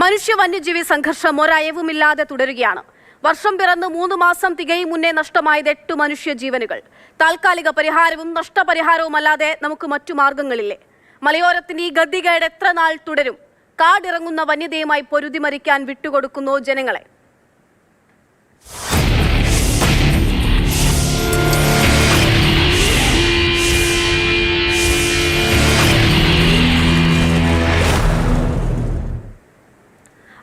മനുഷ്യ വന്യജീവി സംഘർഷം ഒരയവുമില്ലാതെ തുടരുകയാണ്. വർഷം പിറന്ന് 3 മാസം തികയും മുന്നേ നഷ്ടമായത് 8 മനുഷ്യ ജീവനുകൾ. താൽക്കാലിക പരിഹാരവും നഷ്ടപരിഹാരവുമല്ലാതെ നമുക്ക് മറ്റു മാർഗങ്ങളില്ലേ? മലയോരത്തിന്റെ ഈ ഗതികേട് എത്ര നാൾ തുടരും? കാടിറങ്ങുന്ന വന്യതയുമായി പൊരുതി മരിക്കാൻ വിട്ടുകൊടുക്കുന്നു ജനങ്ങളെ.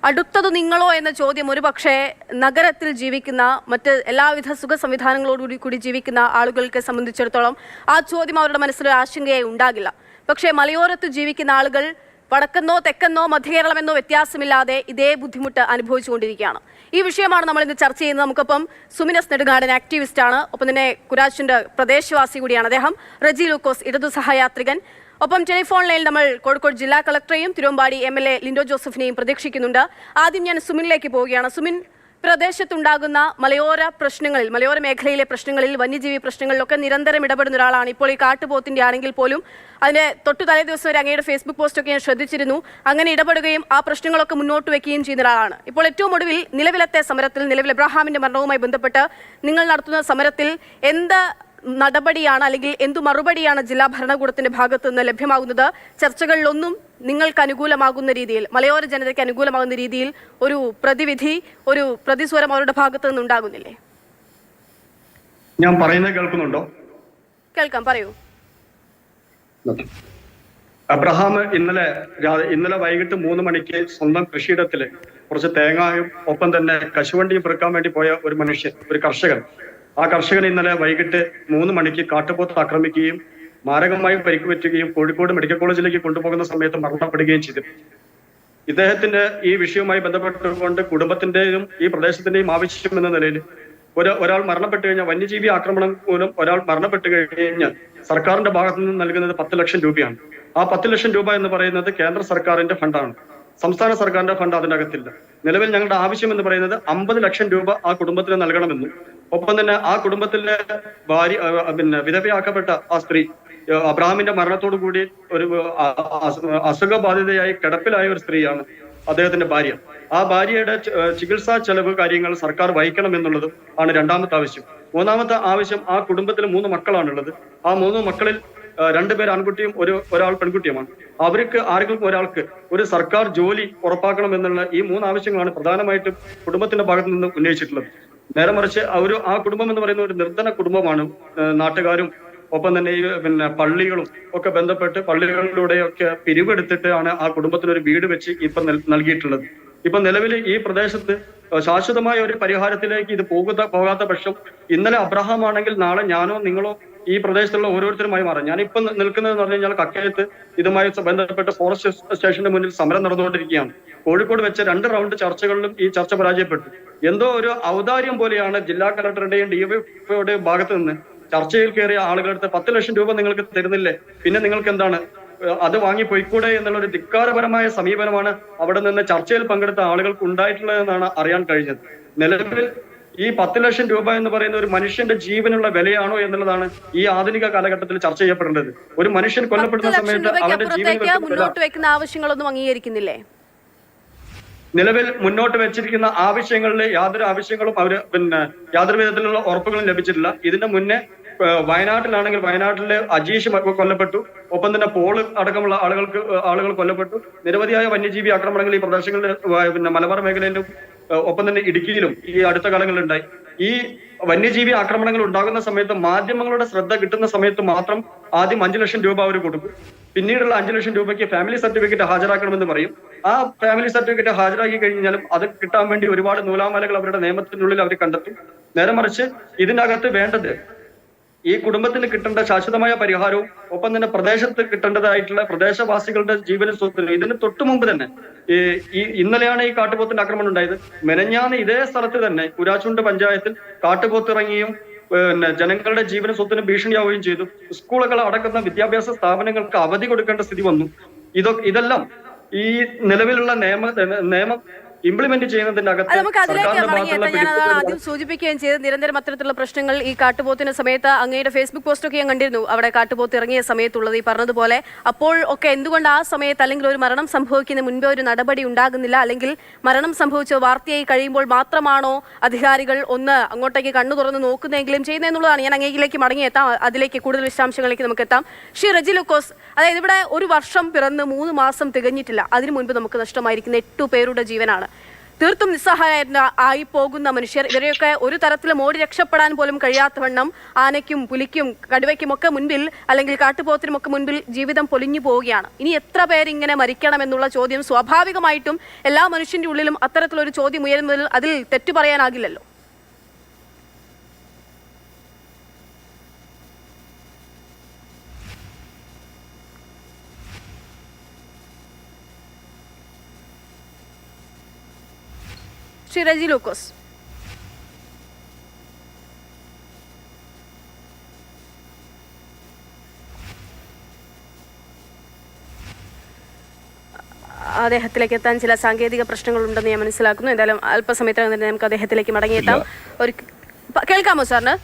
അടുത്തത് നിങ്ങളോ എന്ന ചോദ്യം ഒരുപക്ഷെ നഗരത്തിൽ ജീവിക്കുന്ന മറ്റ് എല്ലാവിധ സുഖ സംവിധാനങ്ങളോടുകൂടി ജീവിക്കുന്ന ആളുകൾക്ക് സംബന്ധിച്ചിടത്തോളം ആ ചോദ്യം അവരുടെ മനസ്സിൽ ആശങ്കയായി ഉണ്ടാകില്ല. പക്ഷേ മലയോരത്ത് ജീവിക്കുന്ന ആളുകൾ വടക്കെന്നോ തെക്കെന്നോ മധ്യകേരളമെന്നോ വ്യത്യാസമില്ലാതെ ഇതേ ബുദ്ധിമുട്ട് അനുഭവിച്ചുകൊണ്ടിരിക്കുകയാണ്. ഈ വിഷയമാണ് നമ്മൾ ഇന്ന് ചർച്ച ചെയ്യുന്നത്. നമുക്കൊപ്പം സുമിനസ് നെടുങ്ങാടൻ ആക്ടിവിസ്റ്റാണ്, ഒപ്പം തന്നെ കുരാച്ചിന്റെ പ്രദേശവാസി കൂടിയാണ് അദ്ദേഹം. റജി ലൂക്കോസ് ഇടതു സഹയാത്രികൻ. ഒപ്പം ടെലിഫോൺ ലൈനിൽ നമ്മൾ കോഴിക്കോട് ജില്ലാ കളക്ടറെയും തിരുവമ്പാടി MLA ലിൻഡോ ജോസഫിനെയും പ്രതീക്ഷിക്കുന്നുണ്ട്. ആദ്യം ഞാൻ സുമിനിലേക്ക് പോവുകയാണ്. സുമിൻ, പ്രദേശത്തുണ്ടാകുന്ന മലയോര പ്രശ്നങ്ങളിൽ, മലയോര മേഖലയിലെ പ്രശ്നങ്ങളിൽ, വന്യജീവി പ്രശ്നങ്ങളിലൊക്കെ നിരന്തരം ഇടപെടുന്ന ഒരാളാണ്. ഇപ്പോൾ ഈ കാട്ടുപോത്തിന്റെ ആണെങ്കിൽ പോലും അതിന്റെ തൊട്ടു തലേ ദിവസം വരെ അങ്ങയുടെ ഫേസ്ബുക്ക് പോസ്റ്റൊക്കെ ഞാൻ ശ്രദ്ധിച്ചിരുന്നു. അങ്ങനെ ഇടപെടുകയും ആ പ്രശ്നങ്ങളൊക്കെ മുന്നോട്ട് വെക്കുകയും ചെയ്യുന്ന ഒരാളാണ്. ഇപ്പോൾ ഏറ്റവും ഒടുവിൽ നിലവിലത്തെ സമരത്തിൽ, നിലവിൽ ഇബ്രാഹിമിന്റെ മരണവുമായി ബന്ധപ്പെട്ട് നിങ്ങൾ നടത്തുന്ന സമരത്തിൽ എന്ത് നടപടിയാണ് അല്ലെങ്കിൽ എന്തു മറുപടിയാണ് ജില്ലാ ഭരണകൂടത്തിന്റെ ഭാഗത്തു നിന്ന് ലഭ്യമാകുന്നത്? ചർച്ചകളിലൊന്നും നിങ്ങൾക്ക് അനുകൂലമാകുന്ന രീതിയിൽ, മലയോര ജനതയ്ക്ക് അനുകൂലമാകുന്ന രീതിയിൽ ഒരു പ്രതിവിധി, ഒരു പ്രതിസ്വരം അവരുടെ ഭാഗത്തു നിന്ന് ഉണ്ടാകുന്നില്ലേ? ഞാൻ പറയുന്നത് കേൾക്കുന്നുണ്ടോ? കേൾക്കാം, പറയൂ. അബ്രഹാം ഇന്നലെ വൈകിട്ട് 3 മണിക്ക് സ്വന്തം കൃഷിയിടത്തില് കുറച്ച് തേങ്ങയും ഒപ്പം തന്നെ കശുവണ്ടിയും പെറുക്കാൻ വേണ്ടി പോയ ഒരു മനുഷ്യൻ, ഒരു കർഷകൻ. ആ കർഷകൻ ഇന്നലെ വൈകിട്ട് 3 മണിക്ക് കാട്ടുപോത്ത് ആക്രമിക്കുകയും മാരകമായി പരിക്ക് പറ്റുകയും കോഴിക്കോട് മെഡിക്കൽ കോളേജിലേക്ക് കൊണ്ടുപോകുന്ന സമയത്ത് മരണപ്പെടുകയും ചെയ്തു. ഇദ്ദേഹത്തിന്റെ ഈ വിഷയവുമായി ബന്ധപ്പെട്ടുകൊണ്ട് കുടുംബത്തിന്റെയും ഈ പ്രദേശത്തിന്റെയും ആവശ്യം എന്ന നിലയിൽ ഒരാൾ മരണപ്പെട്ടു കഴിഞ്ഞാൽ, വന്യജീവി ആക്രമണം മൂലം ഒരാൾ മരണപ്പെട്ടു കഴിഞ്ഞാൽ സർക്കാരിന്റെ ഭാഗത്തു നിന്ന് നൽകുന്നത് 10 ലക്ഷം രൂപയാണ്. ആ 10 ലക്ഷം രൂപ എന്ന് പറയുന്നത് കേന്ദ്ര സർക്കാരിന്റെ ഫണ്ടാണ്, സംസ്ഥാന സർക്കാരിന്റെ ഫണ്ട് അതിന്റെ അകത്തില്ല. നിലവിൽ ഞങ്ങളുടെ ആവശ്യം എന്ന് പറയുന്നത് 50 ലക്ഷം രൂപ ആ കുടുംബത്തിന് നൽകണമെന്നും ഒപ്പം തന്നെ ആ കുടുംബത്തിലെ ഭാര്യ, വിധവയാക്കപ്പെട്ട ആ സ്ത്രീ അബ്രഹാമിന്റെ മരണത്തോടു കൂടി ഒരു അസുഖബാധിതയായി കിടപ്പിലായ ഒരു സ്ത്രീയാണ് അദ്ദേഹത്തിന്റെ ഭാര്യ. ആ ഭാര്യയുടെ ചികിത്സാ ചെലവ് കാര്യങ്ങൾ സർക്കാർ വഹിക്കണം എന്നുള്ളതും ആണ് രണ്ടാമത്തെ ആവശ്യം. മൂന്നാമത്തെ ആവശ്യം, ആ കുടുംബത്തിൽ 3 മക്കളാണുള്ളത്. ആ 3 മക്കളിൽ 2 പേർ ആൺകുട്ടിയും ഒരാൾ പെൺകുട്ടിയുമാണ്. അവർക്ക് ആരെങ്കിലും ഒരാൾക്ക് ഒരു സർക്കാർ ജോലി ഉറപ്പാക്കണം എന്നുള്ള ഈ 3 ആവശ്യങ്ങളാണ് പ്രധാനമായിട്ടും കുടുംബത്തിന്റെ ഭാഗത്ത് നിന്ന് ഉന്നയിച്ചിട്ടുള്ളത്. നേരെ മറിച്ച് ആ കുടുംബം എന്ന് പറയുന്ന ഒരു നിർധന കുടുംബമാണ്. നാട്ടുകാരും ഒപ്പം തന്നെ ഈ പള്ളികളും ഒക്കെ ബന്ധപ്പെട്ട് പള്ളികളിലൂടെയൊക്കെ പിരിവെടുത്തിട്ടാണ് ആ കുടുംബത്തിന് ഒരു വീട് വെച്ച് ഇപ്പൊ നൽകിയിട്ടുള്ളത്. ഇപ്പൊ നിലവിൽ ഈ പ്രദേശത്ത് ശാശ്വതമായ ഒരു പരിഹാരത്തിലേക്ക് ഇത് പോകാത്ത പക്ഷം ഇന്നലെ അബ്രഹാം ആണെങ്കിൽ നാളെ ഞാനോ നിങ്ങളോ ഈ പ്രദേശത്തുള്ള ഓരോരുത്തരുമായി മാറാം. ഞാനിപ്പം നിൽക്കുന്നതെന്ന് പറഞ്ഞു കഴിഞ്ഞാൽ കക്കയത്ത് ഇതുമായി ബന്ധപ്പെട്ട് ഫോറസ്റ്റ് സ്റ്റേഷന്റെ മുന്നിൽ സമരം നടന്നുകൊണ്ടിരിക്കുകയാണ്. കോഴിക്കോട് വെച്ച 2 റൗണ്ട് ചർച്ചകളിലും ഈ ചർച്ച പരാജയപ്പെട്ടു. എന്തോ ഒരു ഔദാര്യം പോലെയാണ് ജില്ലാ കളക്ടറുടെയും DYFOയുടെയും ഭാഗത്ത് നിന്ന് ചർച്ചയിൽ കയറിയ ആളുകളടുത്ത് 10 ലക്ഷം രൂപ നിങ്ങൾക്ക് തരുന്നില്ലേ, പിന്നെ നിങ്ങൾക്ക് എന്താണ് അത് വാങ്ങി പോയിക്കൂടെ എന്നുള്ള ഒരു ധിക്കാരപരമായ സമീപനമാണ് അവിടെ നിന്ന് ചർച്ചയിൽ പങ്കെടുത്ത ആളുകൾക്ക് ഉണ്ടായിട്ടുള്ളതെന്നാണ് അറിയാൻ കഴിഞ്ഞത്. നിലവിൽ ഈ 10 ലക്ഷം രൂപ എന്ന് പറയുന്ന ഒരു മനുഷ്യന്റെ ജീവനുള്ള വിലയാണോ എന്നുള്ളതാണ് ഈ ആധുനിക കാലഘട്ടത്തിൽ ചർച്ച ചെയ്യപ്പെടേണ്ടത്. ഒരു മനുഷ്യൻ കൊല്ലപ്പെടുന്ന സമയത്ത് അവന്റെ ജീവൻ മുന്നോട്ട് വെക്കുന്ന ആവശ്യങ്ങളൊന്നും അംഗീകരിക്കുന്നില്ലേ? നിലവിൽ മുന്നോട്ട് വെച്ചിരിക്കുന്ന ആവശ്യങ്ങളിൽ യാതൊരു ആവശ്യങ്ങളും യാതൊരു വിധത്തിലുള്ള ഉറപ്പുകളും ലഭിച്ചിട്ടില്ല. ഇതിന്റെ മുന്നേ വയനാട്ടിലാണെങ്കിൽ വയനാട്ടിലെ അജീഷ് കൊല്ലപ്പെട്ടു, ഒപ്പം തന്നെ പോള് അടക്കമുള്ള ആളുകൾ കൊല്ലപ്പെട്ടു. നിരവധിയായ വന്യജീവി ആക്രമണങ്ങൾ ഈ പ്രദേശങ്ങളിൽ മലബാർ മേഖലയിലും ഒപ്പം തന്നെ ഇടുക്കിയിലും ഈ അടുത്ത കാലങ്ങളിൽ ഉണ്ടായി. ഈ വന്യജീവി ആക്രമണങ്ങൾ ഉണ്ടാകുന്ന സമയത്ത് മാധ്യമങ്ങളുടെ ശ്രദ്ധ കിട്ടുന്ന സമയത്ത് മാത്രം ആദ്യം 5 ലക്ഷം രൂപ അവർ കൊടുക്കും. പിന്നീടുള്ള 5 ലക്ഷം രൂപയ്ക്ക് ഫാമിലി സർട്ടിഫിക്കറ്റ് ഹാജരാക്കണമെന്ന് പറയും. ആ ഫാമിലി സർട്ടിഫിക്കറ്റ് ഹാജരാക്കി കഴിഞ്ഞാലും അത് കിട്ടാൻ വേണ്ടി ഒരുപാട് നൂലാമാലകൾ അവരുടെ നിയമത്തിനുള്ളിൽ അവർ കണ്ടെത്തും. നേരെ മറിച്ച് ഇതിനകത്ത് വേണ്ടത് ഈ കുടുംബത്തിന് കിട്ടേണ്ട ശാശ്വതമായ പരിഹാരവും ഒപ്പം തന്നെ പ്രദേശത്ത് കിട്ടേണ്ടതായിട്ടുള്ള പ്രദേശവാസികളുടെ ജീവനും സ്വത്തിനും. ഇതിന് തൊട്ടു മുമ്പ് തന്നെ ഇന്നലെയാണ് ഈ കാട്ടുപോത്തിന്റെ ആക്രമണം ഉണ്ടായത്. മെനഞ്ഞാന്ന് ഇതേ സ്ഥലത്ത് തന്നെ കുരാച്ചുണ്ട് പഞ്ചായത്തിൽ കാട്ടുപോത്തിറങ്ങിയും ജനങ്ങളുടെ ജീവനും സ്വത്തിനും ഭീഷണിയാവുകയും ചെയ്തു. സ്കൂളുകൾ അടക്കുന്ന വിദ്യാഭ്യാസ സ്ഥാപനങ്ങൾക്ക് അവധി കൊടുക്കേണ്ട സ്ഥിതി വന്നു. ഇതെല്ലാം ഈ നിലവിലുള്ള നിയമം ഇംപ്ലിമെന്റ് ചെയ്യുന്നതിനകത്ത് നമുക്ക് അതിലേക്ക് മടങ്ങിയെത്താം. ഞാൻ അത് ആദ്യം സൂചിപ്പിക്കുകയും ചെയ്ത് നിരന്തരം അത്തരത്തിലുള്ള പ്രശ്നങ്ങൾ ഈ കാട്ടുപോത്തിന് സമയത്ത് അങ്ങയുടെ ഫേസ്ബുക്ക് പോസ്റ്റൊക്കെ ഞാൻ കണ്ടിരുന്നു. അവിടെ കാട്ടുപോത്ത് ഇറങ്ങിയ സമയത്തുള്ളത് ഈ പറഞ്ഞതുപോലെ അപ്പോൾ ഒക്കെ എന്തുകൊണ്ട് ആ സമയത്ത് അല്ലെങ്കിൽ ഒരു മരണം സംഭവിക്കുന്ന മുൻപേ ഒരു നടപടി ഉണ്ടാകുന്നില്ല, അല്ലെങ്കിൽ മരണം സംഭവിച്ച വാർത്തയായി കഴിയുമ്പോൾ മാത്രമാണോ അധികാരികൾ ഒന്ന് അങ്ങോട്ടേക്ക് കണ്ണു തുറന്ന് നോക്കുന്നതെങ്കിലും ചെയ്യുന്നതെന്നുള്ളതാണ്. ഞാൻ അങ്ങേക്കിലേക്ക് മടങ്ങിയെത്താം, അതിലേക്ക് കൂടുതൽ വിശദാംശങ്ങളിലേക്ക് നമുക്ക് എത്താം. ശ്രീ റെജി ലൂക്കോസ്, അതായത് ഇവിടെ ഒരു വർഷം പിറന്ന് 3 മാസം തികഞ്ഞിട്ടില്ല, അതിനു മുൻപ് നമുക്ക് നഷ്ടമായിരിക്കുന്ന 8 പേരുടെ ജീവനാണ്. തീർത്തും നിസ്സഹായരായി പോകുന്ന മനുഷ്യർ, ഇവരെയൊക്കെ ഒരു തരത്തിലും ഓടി രക്ഷപ്പെടാൻ പോലും കഴിയാത്തവണ്ണം ആനയ്ക്കും പുലിക്കും കടുവയ്ക്കും ഒക്കെ മുൻപിൽ അല്ലെങ്കിൽ കാട്ടുപോത്തിനുമൊക്കെ മുൻപിൽ ജീവിതം പൊലിഞ്ഞു പോവുകയാണ്. ഇനി എത്ര പേരിങ്ങനെ മരിക്കണം എന്നുള്ള ചോദ്യം സ്വാഭാവികമായിട്ടും എല്ലാ മനുഷ്യന്റെ ഉള്ളിലും അത്തരത്തിലൊരു ചോദ്യം ഉയരുന്നതിൽ അതിൽ തെറ്റു പറയാനാകില്ലല്ലോ. ശ്രീ റെജി ലൂക്കോസ്, അദ്ദേഹത്തിലേക്ക് എത്താൻ ചില സാങ്കേതിക പ്രശ്നങ്ങളുണ്ടെന്ന് ഞാൻ മനസ്സിലാക്കുന്നു. എന്തായാലും അല്പസമയത്തിനകം തന്നെ നമുക്ക് അദ്ദേഹത്തിലേക്ക് മടങ്ങിയെത്താം. ഒരു കേൾക്കാമോ സാറിന്?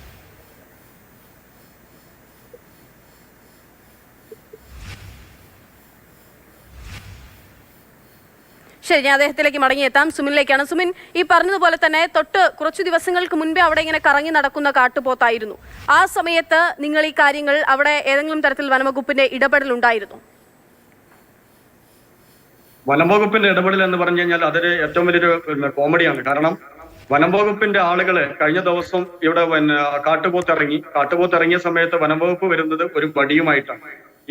ശരി, ഞാൻ അദ്ദേഹത്തിലേക്ക് മടങ്ങിയെത്താം. സുമിനിലേക്കാണ്. സുമിൻ, ഈ പറഞ്ഞതുപോലെ തന്നെ തൊട്ട് കുറച്ചു ദിവസങ്ങൾക്ക് മുൻപേ അവിടെ ഇങ്ങനെ കറങ്ങി നടക്കുന്ന കാട്ടുപോത്തായിരുന്നു. ആ സമയത്ത് നിങ്ങൾ ഈ കാര്യങ്ങൾ അവിടെ ഏതെങ്കിലും തരത്തിൽ വനംവകുപ്പിന്റെ ഇടപെടൽ ഉണ്ടായിരുന്നു? വനംവകുപ്പിന്റെ ഇടപെടൽ എന്ന് പറഞ്ഞു കഴിഞ്ഞാൽ അതൊരു ഏറ്റവും വലിയൊരു കോമഡിയാണ്. കാരണം വനംവകുപ്പിന്റെ ആളുകള് കഴിഞ്ഞ ദിവസം ഇവിടെ കാട്ടുപോത്ത് ഇറങ്ങിയ സമയത്ത് വനംവകുപ്പ് വരുന്നത് ഒരു വടിയുമായിട്ടാണ്.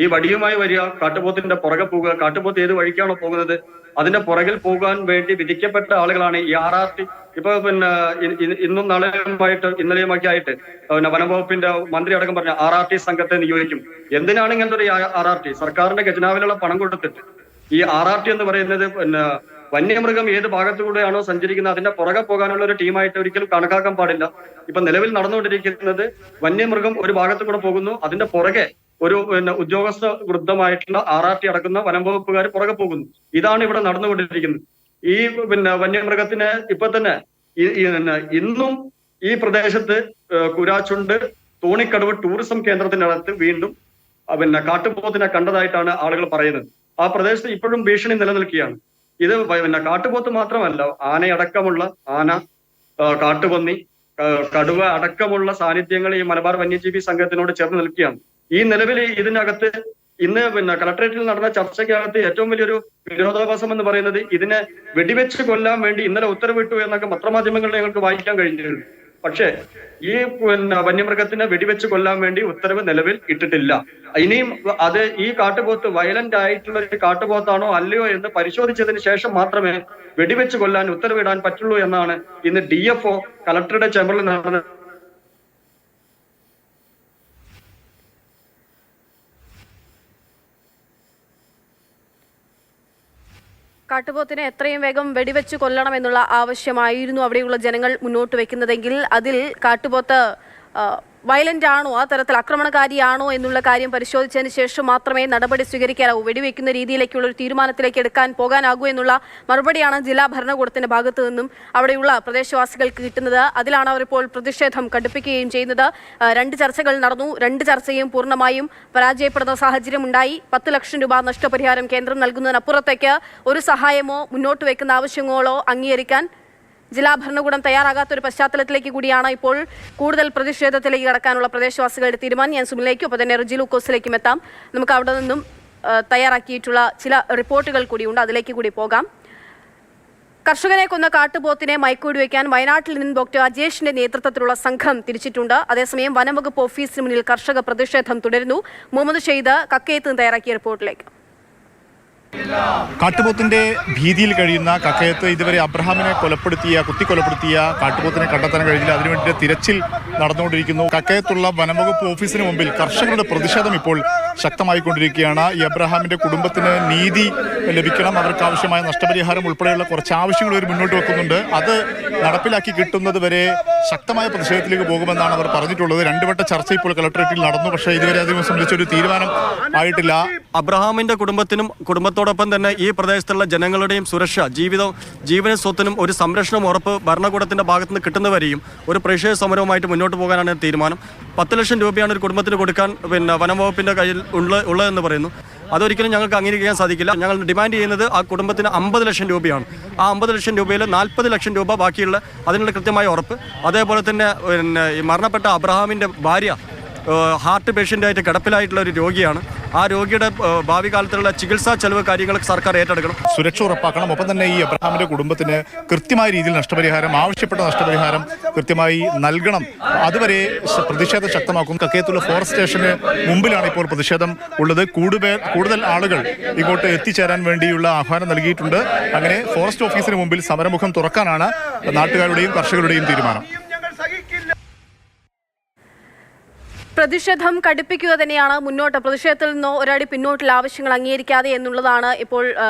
ഈ വടിയുമായി വരിക, കാട്ടുപോത്തിന്റെ പുറകെ പോകുക, കാട്ടുപോത്ത് ഏത് വഴിക്കാണോ പോകുന്നത് അതിന്റെ പുറകിൽ പോകാൻ വേണ്ടി വിധിക്കപ്പെട്ട ആളുകളാണ് ഈ RRT. ഇപ്പൊ ഇന്നും ഇന്നലെയുമൊക്കെ ആയിട്ട് വനംവകുപ്പിന്റെ മന്ത്രി അടക്കം പറഞ്ഞ RRT സംഘത്തെ നിയോഗിക്കും. എന്തിനാണ് ഇങ്ങനത്തെ ഒരു RRT? സർക്കാരിന്റെ ഖജനാവിലുള്ള പണം കൊടുത്തിട്ട് ഈ RRT എന്ന് പറയുന്നത് വന്യമൃഗം ഏത് ഭാഗത്തുകൂടെയാണോ സഞ്ചരിക്കുന്നത് അതിന്റെ പുറകെ പോകാനുള്ള ഒരു ടീമായിട്ട് ഒരിക്കലും കണക്കാക്കാൻ പാടില്ല. ഇപ്പൊ നിലവിൽ നടന്നുകൊണ്ടിരിക്കുന്നത് വന്യമൃഗം ഒരു ഭാഗത്തു കൂടെ പോകുന്നു, അതിന്റെ പുറകെ ഒരു ഉദ്യോഗസ്ഥ വൃദ്ധമായിട്ടുള്ള RRT അടക്കുന്ന വനംവകുപ്പുകാർ പുറകെ പോകുന്നു. ഇതാണ് ഇവിടെ നടന്നുകൊണ്ടിരിക്കുന്നത്. ഈ വന്യമൃഗത്തിന് ഇപ്പൊ തന്നെ ഇന്നും ഈ പ്രദേശത്ത് കുരാച്ചുണ്ട് തോണിക്കടവ് ടൂറിസം കേന്ദ്രത്തിനകത്ത് വീണ്ടും കാട്ടുപോത്തിനെ കണ്ടതായിട്ടാണ് ആളുകൾ പറയുന്നത്. ആ പ്രദേശത്ത് ഇപ്പോഴും ഭീഷണി നിലനിൽക്കുകയാണ്. ഇത് കാട്ടുപോത്ത് മാത്രമല്ല, ആനയടക്കമുള്ള കാട്ടുപന്നി, കടുവ അടക്കമുള്ള സാന്നിധ്യങ്ങൾ ഈ മലബാർ വന്യജീവി സംഘത്തിനോട് ചേർന്ന് നിൽക്കുകയാണ്. ഈ നിലവിൽ ഇതിനകത്ത് ഇന്ന് കളക്ടറേറ്റിൽ നടന്ന ചർച്ചയ്ക്കകത്ത് ഏറ്റവും വലിയൊരു വിരോധാഭാസം എന്ന് പറയുന്നത് ഇതിനെ വെടിവെച്ച് കൊല്ലാൻ വേണ്ടി ഇന്നലെ ഉത്തരവിട്ടു എന്നൊക്കെ പത്രമാധ്യമങ്ങളിൽ ഞങ്ങൾക്ക് വായിക്കാൻ കഴിഞ്ഞിരുന്നു. പക്ഷേ ഈ വന്യമൃഗത്തിനെ വെടിവെച്ച് കൊല്ലാൻ വേണ്ടി ഉത്തരവ് നിലവിൽ ഇട്ടിട്ടില്ല. ഇനിയും അത് ഈ കാട്ടുപോത്ത് വയലന്റ് ആയിട്ടുള്ള ഒരു കാട്ടുപോത്താണോ അല്ലയോ എന്ന് പരിശോധിച്ചതിന് ശേഷം മാത്രമേ വെടിവെച്ച് കൊല്ലാൻ ഉത്തരവിടാൻ പറ്റുള്ളൂ എന്നാണ് ഇന്ന് DFO കളക്ടറുടെ ചേംബറിൽ നടന്ന കാട്ടുപോത്തിനെ എത്രയും വേഗം വെടിവെച്ച് കൊല്ലണം എന്നുള്ള ആവശ്യമായിരുന്നു അവിടെയുള്ള ജനങ്ങൾ മുന്നോട്ട് വെക്കുന്നതെങ്കിൽ അതിൽ കാട്ടുപോത്ത് വയലന്റ് ആണോ, ആ തരത്തിൽ ആക്രമണകാരിയാണോ എന്നുള്ള കാര്യം പരിശോധിച്ചതിന് ശേഷം മാത്രമേ നടപടി സ്വീകരിക്കാനാവൂ, വെടിവെക്കുന്ന രീതിയിലേക്കുള്ള ഒരു തീരുമാനത്തിലേക്ക് എടുക്കാൻ പോകാനാകൂ എന്നുള്ള മറുപടിയാണ് ജില്ലാ ഭരണകൂടത്തിന്റെ ഭാഗത്തു നിന്നും അവിടെയുള്ള പ്രദേശവാസികൾക്ക് കിട്ടുന്നത്. അതിലാണ് അവർ ഇപ്പോൾ പ്രതിഷേധം കടുപ്പിക്കുകയും ചെയ്യുന്നത്. 2 ചർച്ചകൾ നടന്നു. 2 ചർച്ചയും പൂർണ്ണമായും പരാജയപ്പെടുന്ന സാഹചര്യം ഉണ്ടായി. 10 ലക്ഷം രൂപ നഷ്ടപരിഹാരം കേന്ദ്രം നൽകുന്നതിനപ്പുറത്തേക്ക് ഒരു സഹായമോ മുന്നോട്ട് വെക്കുന്ന ആവശ്യങ്ങളോ അംഗീകരിക്കാൻ ജില്ലാ ഭരണകൂടം തയ്യാറാകാത്തൊരു പശ്ചാത്തലത്തിലേക്ക് കൂടിയാണ് ഇപ്പോൾ കൂടുതൽ പ്രതിഷേധത്തിലേക്ക് കടക്കാനുള്ള പ്രദേശവാസികളുടെ തീരുമാനം. ഞാൻ സുമിലേക്കും ഒപ്പം തന്നെ റെജി ലൂക്കോസിലേക്കും എത്താം. നമുക്ക് അവിടെ നിന്നും തയ്യാറാക്കിയിട്ടുള്ള ചില റിപ്പോർട്ടുകൾ കൂടിയുണ്ട്, അതിലേക്ക് കൂടി പോകാം. കർഷകനെ കൊന്ന കാട്ടുപോത്തിനെ മയക്കുവെടി വയ്ക്കാൻ വയനാട്ടിൽ നിന്ന് ഡോക്ടർ അജേഷിന്റെ നേതൃത്വത്തിലുള്ള സംഘം തിരിച്ചിട്ടുണ്ട്. അതേസമയം വനംവകുപ്പ് ഓഫീസിന് മുന്നിൽ കർഷക പ്രതിഷേധം തുടരുന്നു. മുഹമ്മദ് ഷെയ്ദ് കക്കയത്ത് തയ്യാറാക്കിയ റിപ്പോർട്ടിലേക്ക്. കാട്ടുപോത്തിന്റെ ഭീതിയിൽ കഴിയുന്ന കക്കയത്ത് ഇതുവരെ അബ്രഹാമിനെ കുത്തിക്കൊലപ്പെടുത്തിയ കാട്ടുപോത്തിനെ കണ്ടെത്താൻ കഴിഞ്ഞില്ല. അതിനുവേണ്ടി തിരച്ചിൽ നടന്നുകൊണ്ടിരിക്കുന്നു. കക്കയത്തുള്ള വനംവകുപ്പ് ഓഫീസിന് മുമ്പിൽ കർഷകരുടെ പ്രതിഷേധം ഇപ്പോൾ ശക്തമായിക്കൊണ്ടിരിക്കുകയാണ്. ഈ അബ്രഹാമിന്റെ കുടുംബത്തിന് നീതി ലഭിക്കണം, അവർക്ക് ആവശ്യമായ നഷ്ടപരിഹാരം ഉൾപ്പെടെയുള്ള കുറച്ച് ആവശ്യങ്ങൾ അവർ മുന്നോട്ട് വെക്കുന്നുണ്ട്. അത് നടപ്പിലാക്കി കിട്ടുന്നത് വരെ ശക്തമായ പ്രതിഷേധത്തിലേക്ക് പോകുമെന്നാണ് അവർ പറഞ്ഞിട്ടുള്ളത്. 2 വട്ട ചർച്ച ഇപ്പോൾ കളക്ടറേറ്റിൽ നടന്നു, പക്ഷേ ഇതുവരെ അതിനെ സംബന്ധിച്ചൊരു തീരുമാനം ആയിട്ടില്ല. അബ്രഹാമിന്റെ കുടുംബത്തോട് അതോടൊപ്പം തന്നെ ഈ പ്രദേശത്തുള്ള ജനങ്ങളുടെയും സുരക്ഷ, ജീവനും സ്വത്തിനും ഒരു സംരക്ഷണം ഉറപ്പ് ഭരണകൂടത്തിൻ്റെ ഭാഗത്തുനിന്ന് കിട്ടുന്നവരെയും ഒരു പ്രതിഷേധ സമരവുമായിട്ട് മുന്നോട്ട് പോകാനാണ് തീരുമാനം. 10 ലക്ഷം രൂപയാണ് ഒരു കുടുംബത്തിന് കൊടുക്കാൻ വനം വകുപ്പിൻ്റെ കയ്യിൽ ഉള്ളതെന്ന് പറയുന്നു. അതൊരിക്കലും ഞങ്ങൾക്ക് അംഗീകരിക്കാൻ സാധിക്കില്ല. ഞങ്ങൾ ഡിമാൻഡ് ചെയ്യുന്നത് ആ കുടുംബത്തിന് 50 ലക്ഷം രൂപയാണ്. ആ 50 ലക്ഷം രൂപയിൽ 40 ലക്ഷം രൂപ ബാക്കിയുള്ള അതിനുള്ള കൃത്യമായ ഉറപ്പ്. അതേപോലെ തന്നെ ഈ മരണപ്പെട്ട അബ്രഹാമിൻ്റെ ഭാര്യ ഹാർട്ട് പേഷ്യൻ്റായിട്ട് കിടപ്പിലായിട്ടുള്ള ഒരു രോഗിയാണ്. ആ രോഗിയുടെ ഭാവി കാലത്തുള്ള ചികിത്സാ ചെലവ് കാര്യങ്ങളൊക്കെ സർക്കാർ ഏറ്റെടുക്കണം. സുരക്ഷ ഉറപ്പാക്കണം. ഒപ്പം തന്നെ ഈ അബ്രഹാമിന്റെ കുടുംബത്തിന് കൃത്യമായ രീതിയിൽ നഷ്ടപരിഹാരം, ആവശ്യപ്പെട്ട നഷ്ടപരിഹാരം കൃത്യമായി നൽകണം. അതുവരെ പ്രതിഷേധം ശക്തമാക്കും. കക്കയത്തുള്ള ഫോറസ്റ്റ് സ്റ്റേഷന് മുമ്പിലാണ് ഇപ്പോൾ പ്രതിഷേധം ഉള്ളത്. കൂടുതൽ ആളുകൾ ഇങ്ങോട്ട് എത്തിച്ചേരാൻ വേണ്ടിയുള്ള ആഹ്വാനം നൽകിയിട്ടുണ്ട്. അങ്ങനെ ഫോറസ്റ്റ് ഓഫീസിന് മുമ്പിൽ സമരമുഖം തുറക്കാനാണ് നാട്ടുകാരുടെയും കർഷകരുടെയും തീരുമാനം. പ്രതിഷേധം കടുപ്പിക്കുക തന്നെയാണ് മുന്നോട്ട്. പ്രതിഷേധത്തിൽ നിന്നോ ഒരടി പിന്നോട്ടുള്ള ആവശ്യങ്ങൾ അംഗീകരിക്കാതെ എന്നുള്ളതാണ് ഇപ്പോൾ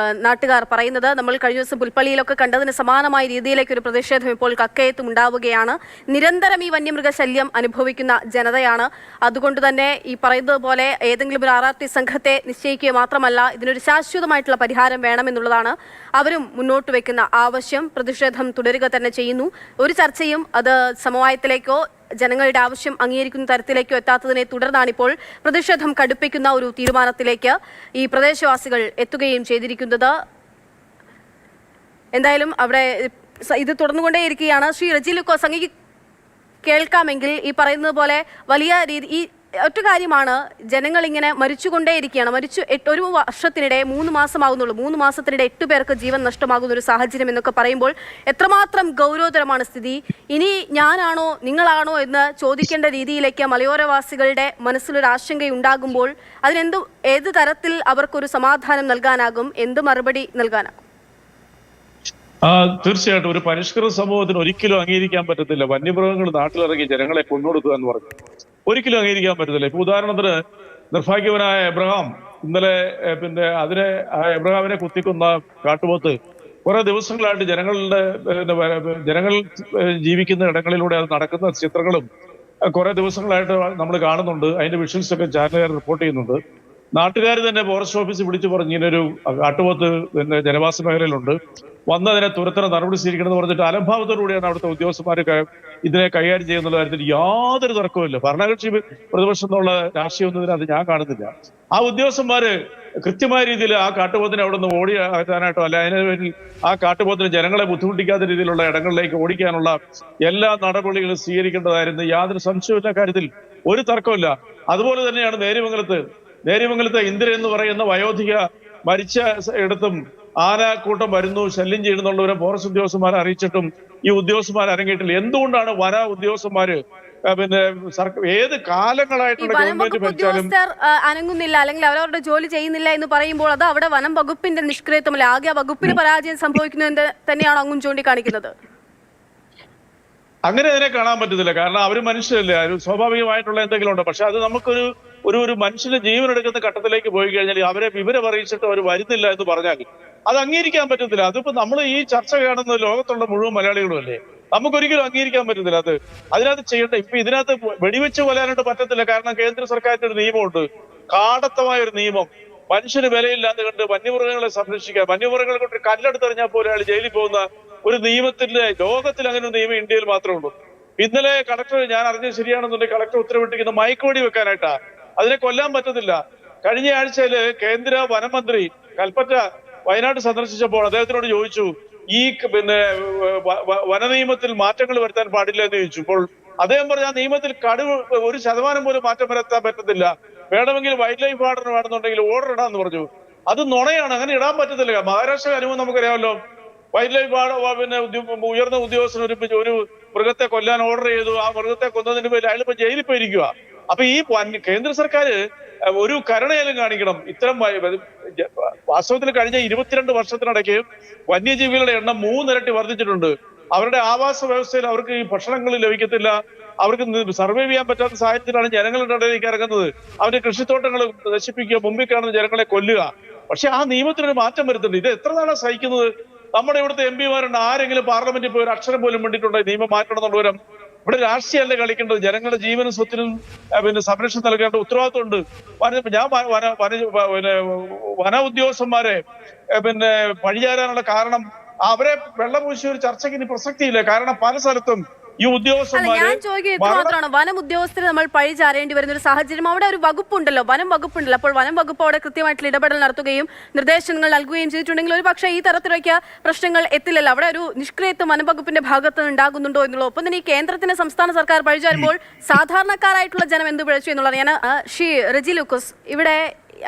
നാട്ടുകാർ പറയുന്നത്. നമ്മൾ കഴിഞ്ഞ ദിവസം പുൽപ്പള്ളിയിലൊക്കെ കണ്ടതിന് സമാനമായ രീതിയിലേക്ക് ഒരു പ്രതിഷേധം ഇപ്പോൾ കക്കയത്തും ഉണ്ടാവുകയാണ്. നിരന്തരം ഈ വന്യമൃഗശല്യം അനുഭവിക്കുന്ന ജനതയാണ്. അതുകൊണ്ട് തന്നെ ഈ പറയുന്നത് പോലെ ഏതെങ്കിലും ഒരു RRT സംഘത്തെ നിശ്ചയിക്കുക മാത്രമല്ല, ഇതിനൊരു ശാശ്വതമായിട്ടുള്ള പരിഹാരം വേണമെന്നുള്ളതാണ് അവരും മുന്നോട്ട് വെക്കുന്ന ആവശ്യം. പ്രതിഷേധം തുടരുക തന്നെ ചെയ്യുന്നു. ഒരു ചർച്ചയും അത് സമവായത്തിലേക്കോ ജനങ്ങളുടെ ആവശ്യം അംഗീകരിക്കുന്ന തരത്തിലേക്കോ എത്താത്തതിനെ തുടർന്നാണിപ്പോൾ പ്രതിഷേധം കടുപ്പിക്കുന്ന ഒരു തീരുമാനത്തിലേക്ക് ഈ പ്രദേശവാസികൾ എത്തുകയും ചെയ്തിരിക്കുന്നത്. എന്തായാലും അവിടെ ഇത് തുടർന്നുകൊണ്ടേയിരിക്കുകയാണ്. ശ്രീ റജി ലൂക്കോസ്, അങ്ങേക്ക് കേൾക്കാമെങ്കിൽ ഈ പറയുന്നത് പോലെ വലിയ ഈ ഒറ്റ കാര്യമാണ്, ജനങ്ങൾ ഇങ്ങനെ മരിച്ചുകൊണ്ടേയിരിക്കുകയാണ്. ഒരു വർഷത്തിനിടെ 3 മാസമാകുന്നുള്ളൂ. 3 മാസത്തിനിടെ 8 പേർക്ക് ജീവൻ നഷ്ടമാകുന്ന ഒരു സാഹചര്യം എന്നൊക്കെ പറയുമ്പോൾ എത്രമാത്രം ഗൗരവതരമാണ് സ്ഥിതി. ഇനി ഞാനാണോ നിങ്ങളാണോ എന്ന് ചോദിക്കേണ്ട രീതിയിലേക്ക് മലയോരവാസികളുടെ മനസ്സിലൊരു ആശങ്കയുണ്ടാകുമ്പോൾ ഏത് തരത്തിൽ അവർക്കൊരു സമാധാനം നൽകാനാകും, എന്ത് മറുപടി നൽകാനാകും? തീർച്ചയായിട്ടും ഒരു പരിഷ്കൃത സമൂഹത്തിന് ഒരിക്കലും അംഗീകരിക്കാൻ പറ്റത്തില്ല വന്യമൃഗങ്ങൾ നാട്ടിലിറങ്ങി ജനങ്ങളെ കൊന്നൊടുക്കുക എന്ന് പറഞ്ഞു. ഒരിക്കലും അംഗീകരിക്കാൻ പറ്റത്തില്ല. ഇപ്പൊ ഉദാഹരണത്തിന് നിർഭാഗ്യവനായ എബ്രഹാം, ഇന്നലെ എബ്രഹാമിനെ കുത്തിക്കൊന്ന കാട്ടുപോത്ത് കുറെ ദിവസങ്ങളായിട്ട് ജനങ്ങൾ ജീവിക്കുന്ന ഇടങ്ങളിലൂടെ അത് നടക്കുന്ന ചിത്രങ്ങളും കുറെ ദിവസങ്ങളായിട്ട് നമ്മൾ കാണുന്നുണ്ട്. അതിന്റെ വിഷ്വൽസ് ഒക്കെ ചാനലുകാർ റിപ്പോർട്ട് ചെയ്യുന്നുണ്ട്. നാട്ടുകാർ തന്നെ ഫോറസ്റ്റ് ഓഫീസ് വിളിച്ചു പറഞ്ഞു ഇങ്ങനൊരു കാട്ടുപോത്ത് ജനവാസ മേഖലയിലുണ്ട്, വന്നതിനെ തുരത്തന നടപടി സ്വീകരിക്കണമെന്ന് പറഞ്ഞിട്ട് അലംഭാവത്തോടുകൂടിയാണ് അവിടുത്തെ ഉദ്യോഗസ്ഥന്മാർ ഇതിനെ കൈകാര്യം ചെയ്യുന്നുള്ള കാര്യത്തിൽ യാതൊരു തർക്കവുമില്ല. ഭരണകക്ഷി പ്രതിപക്ഷം എന്നുള്ള രാഷ്ട്രീയമൊന്നും ഇതിനകത്ത് ഞാൻ കാണുന്നില്ല. ആ ഉദ്യോഗസ്ഥന്മാര് കൃത്യമായ രീതിയിൽ ആ കാട്ടുപോത്തിനെ അവിടെ നിന്ന് ഓടി അകറ്റാനായിട്ടോ അല്ല അതിനു വേണ്ടി ആ കാട്ടുപോത്തിന് ജനങ്ങളെ ബുദ്ധിമുട്ടിക്കാത്ത രീതിയിലുള്ള ഇടങ്ങളിലേക്ക് ഓടിക്കാനുള്ള എല്ലാ നടപടികളും സ്വീകരിക്കേണ്ടതായിരുന്നു. യാതൊരു സംശയമില്ല, കാര്യത്തിൽ ഒരു തർക്കമില്ല. അതുപോലെ തന്നെയാണ് നേര്യമംഗലത്ത് ഇന്ദിര എന്ന് പറയുന്ന വയോധിക മരിച്ച ഇടത്തും ആനക്കൂട്ടം വരുന്നു, ശല്യം ചെയ്യുന്നുള്ളവരെ ഫോറസ്റ്റ് ഉദ്യോഗസ്ഥന്മാരെ അറിയിച്ചിട്ടും ഈ ഉദ്യോഗസ്ഥന്മാർ അരങ്ങിയിട്ടില്ല. എന്തുകൊണ്ടാണ് വന ഉദ്യോഗസ്ഥന്മാര് ഏത് കാലങ്ങളായിട്ടുള്ള ഗവൺമെന്റ് ഭരിച്ചാലും അനങ്ങുന്നില്ല, അല്ലെങ്കിൽ അവരവരുടെ ജോലി ചെയ്യുന്നില്ല എന്ന് പറയുമ്പോൾ അത് അവിടെ വനം വകുപ്പിന്റെ നിഷ്ക്രിയത്വമല്ല, ആകെ വകുപ്പിന് പരാജയം സംഭവിക്കുന്നത് തന്നെയാണ് അങ്ങും ചൂണ്ടിക്കാണിക്കുന്നത്. അങ്ങനെ അതിനെ കാണാൻ പറ്റത്തില്ല. കാരണം അവര് മനുഷ്യരല്ലേ, സ്വാഭാവികമായിട്ടുള്ള എന്തെങ്കിലും ഉണ്ട്. പക്ഷെ അത് നമുക്കൊരു ഒരു മനുഷ്യന്റെ ജീവൻ എടുക്കുന്ന ഘട്ടത്തിലേക്ക് പോയി കഴിഞ്ഞാൽ അവരെ വിവരം അറിയിച്ചിട്ട് അവർ വരുന്നില്ല എന്ന് പറഞ്ഞാൽ അത് അംഗീകരിക്കാൻ പറ്റത്തില്ല. അതിപ്പോ നമ്മൾ ഈ ചർച്ച കാണുന്ന ലോകത്തുള്ള മുഴുവൻ മലയാളികളും അല്ലേ, നമുക്കൊരിക്കലും അംഗീകരിക്കാൻ പറ്റത്തില്ല. അതിനകത്ത് ചെയ്യേണ്ട ഇപ്പൊ ഇതിനകത്ത് വെടിവെച്ച് കൊല്ലാനായിട്ട് പറ്റത്തില്ല. കാരണം കേന്ദ്ര സർക്കാരിന്റെ ഒരു നിയമമുണ്ട്, കാടത്തമായ ഒരു നിയമം. മനുഷ്യന് വിലയില്ലാതെ കണ്ട് വന്യമൃഗങ്ങളെ സംരക്ഷിക്കാൻ, വന്യമൃഗങ്ങളെ കൊണ്ട് കല്ലെടുത്തെറിഞ്ഞാൽ പോലും അയാൾ ജയിലിൽ പോകുന്ന ഒരു നിയമത്തിന്റെ ലോകത്തിൽ അങ്ങനെ ഒരു നിയമം ഇന്ത്യയിൽ മാത്രമേ ഉള്ളൂ. ഇന്നലെ കളക്ടർ, ഞാൻ അറിഞ്ഞത് ശരിയാണെന്നുണ്ടെങ്കിൽ കളക്ടർ ഉത്തരവിട്ടിരിക്കുന്ന മയക്കുവെടി വെക്കാനായിട്ടാ, അതിനെ കൊല്ലാൻ പറ്റത്തില്ല. കഴിഞ്ഞ ആഴ്ചയില് കേന്ദ്ര വനമന്ത്രി കൽപ്പറ്റ വയനാട് സന്ദർശിച്ചപ്പോൾ അദ്ദേഹത്തിനോട് ചോദിച്ചു ഈ വനനിയമത്തിൽ മാറ്റങ്ങൾ വരുത്താൻ പാടില്ല എന്ന് ചോദിച്ചു. ഇപ്പോൾ അദ്ദേഹം പറഞ്ഞ ആ നിയമത്തിൽ 1% പോലും മാറ്റം വരുത്താൻ പറ്റത്തില്ല, വേണമെങ്കിൽ വൈൽഡ് ലൈഫ് വാർഡന് വേണമെന്നുണ്ടെങ്കിൽ ഓർഡർ ഇടാന്ന് പറഞ്ഞു. അത് നുണയാണ്, അങ്ങനെ ഇടാൻ പറ്റത്തില്ല. മഹാരാഷ്ട്ര അനുഭവം നമുക്കറിയാമല്ലോ. വൈൽഡ് ലൈഫ് ഉയർന്ന ഉദ്യോഗസ്ഥൻ ഒരു മൃഗത്തെ കൊല്ലാൻ ഓർഡർ ചെയ്തു, ആ മൃഗത്തെ കൊന്നതിന് പേര് അയാളിപ്പോ ജയിലിൽ പോയിരിക്കുക. അപ്പൊ ഈ കേന്ദ്ര സർക്കാർ ഒരു കരുണയാലും കാണിക്കണം. ഇത്തരം വാസ്തവത്തിൽ കഴിഞ്ഞ 22 വർഷത്തിനിടയ്ക്ക് വന്യജീവികളുടെ എണ്ണം 3 ഇരട്ടി വർദ്ധിച്ചിട്ടുണ്ട്. അവരുടെ ആവാസ വ്യവസ്ഥയിൽ അവർക്ക് ഈ ഭക്ഷണങ്ങൾ ലഭിക്കത്തില്ല, അവർക്ക് സർവൈവ് ചെയ്യാൻ പറ്റാത്ത സാഹചര്യത്തിലാണ് ജനങ്ങളുടെ ഇടയിലേക്ക് ഇറങ്ങുന്നത്. അവരുടെ കൃഷിത്തോട്ടങ്ങൾ നശിപ്പിക്കുക, മുമ്പിൽ കാണുന്ന ജനങ്ങളെ കൊല്ലുക. പക്ഷെ ആ നിയമത്തിനൊരു മാറ്റം വരുത്തുന്നുണ്ട്. ഇത് എത്ര നാളാണ് സഹിക്കുന്നത്? നമ്മുടെ ഇവിടുത്തെ MP മാരുണ്ട്, ആരെങ്കിലും പാർലമെന്റിൽ പോയി ഒരു അക്ഷരം പോലും വേണ്ടിയിട്ടുണ്ടോ നിയമം മാറ്റണം എന്നുള്ളവരും? ഇവിടെ രാഷ്ട്രീയമല്ലേ കളിക്കേണ്ടത്. ജനങ്ങളുടെ ജീവനും സ്വത്തിനും പിന്നെ സംരക്ഷണം നൽകേണ്ട ഉത്തരവാദിത്വമുണ്ട്. ഞാൻ വന ഉദ്യോഗസ്ഥന്മാരെ പിന്നെ പഴിചാരാനുള്ള കാരണം അവരെ വെള്ളപൂശിയ ഒരു ചർച്ചയ്ക്ക് ഇനി പ്രസക്തിയില്ല. കാരണം പല സ്ഥലത്തും ഈ ഉദ്യോഗസ്ഥന്മാര് ഞാൻ ചോദിക്കുന്നത് ഇത് മാത്രമാണ്. വനം ഉദ്യോഗസ്ഥരെ നമ്മൾ പഴി ചാരേണ്ടി വരുന്ന ഒരു സാഹചര്യം. അവിടെ ഒരു വകുപ്പുണ്ടല്ലോ, വനം വകുപ്പുണ്ടല്ലോ. അപ്പോൾ വനം വകുപ്പ് അവിടെ കൃത്യമായിട്ടുള്ള ഇടപെടൽ നടത്തുകയും നിർദ്ദേശങ്ങൾ നൽകുകയും ചെയ്തിട്ടുണ്ടെങ്കിൽ ഒരു പക്ഷേ ഈ തരത്തിലേക്ക് പ്രശ്നങ്ങൾ എത്തില്ലല്ലോ. അവിടെ ഒരു നിഷ്ക്രിയത്വം വനം വകുപ്പിന്റെ ഭാഗത്ത് നിന്ന് ഉണ്ടാകുന്നുണ്ടോ എന്നുള്ളത്. ഒപ്പം തന്നെ ഈ കേന്ദ്രത്തിന് സംസ്ഥാന സർക്കാർ പഴി ചാരുമ്പോൾ സാധാരണക്കാരായിട്ടുള്ള ജനം എന്ത് പിഴച്ചു എന്നുള്ളത്. ഞാൻ റെജി ലൂക്കോസ്, ഇവിടെ